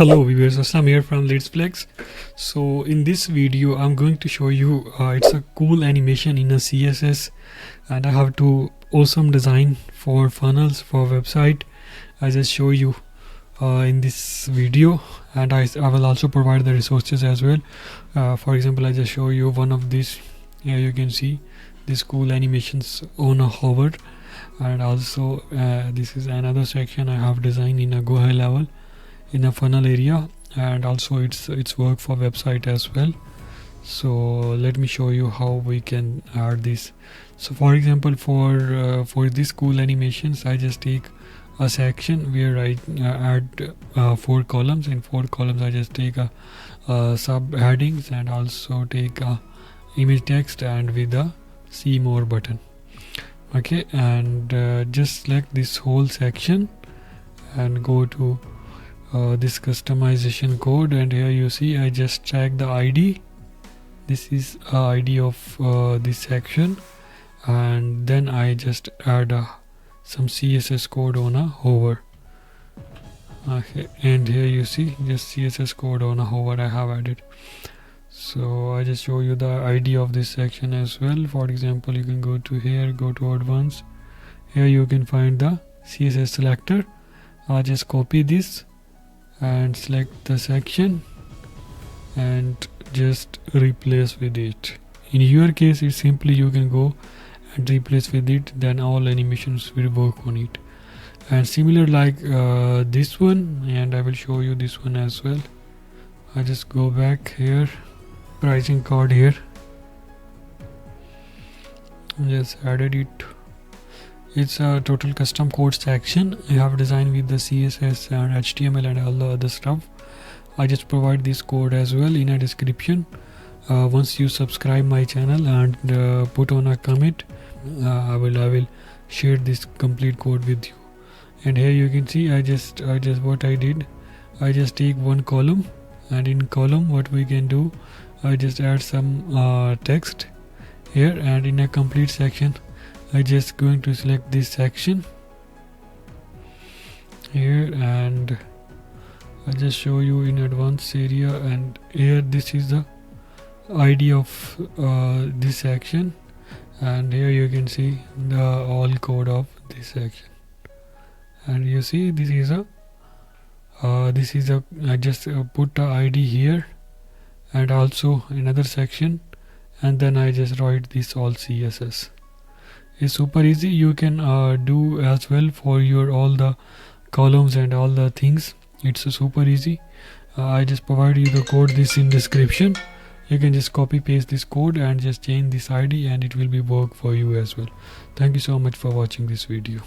Hello viewers, Aslam here from Let's Flex. So in this video I'm going to show you it's a cool animation in a CSS, and I have two awesome design for funnels for website. I just show you in this video, and I will also provide the resources as well. For example, I just show you one of these. Here you can see this cool animations on a hover, and also this is another section I have designed in a GoHighLevel in a funnel area, and also it's work for website as well. So let me show you how we can add this. So for example, for these cool animations, I just take a section where I add 4 columns. In 4 columns I just take a sub headings, and also take a image text and with a see more button. Okay, and just select this whole section and go to this customization code, and here you see I just check the ID. This is ID of this section, and then I just add some CSS code on a hover. Okay, and here you see just CSS code on a hover I have added. So I just show you the ID of this section as well. For example, you can go to here, go to advanced. Here you can find the CSS selector. I just copy this and select the section and just replace with it. In your case, it's simply you can go and replace with it, then all animations will work on it. And similar like this one, and I will show you this one as well. I just go back here, pricing card here, just added it. It's a total custom code section. I have designed with the CSS and HTML and all the other stuff. I just provide this code as well in a description. Once you subscribe my channel and put on a comment, I will share this complete code with you. And here you can see I just what I did, I just take one column, and in column what we can do, I just add some text here, and in a complete section I just going to select this section here, and I just show you in advanced area, and here this is the ID of this section, and here you can see the all code of this section. And you see this is a I just put the ID here and also another section, and then I just write this all CSS. It's super easy. You can do as well for your all the columns and all the things. It's super easy. I just provide you the code this in description. You can just copy paste this code and just change this ID, and it will be work for you as well. Thank you so much for watching this video.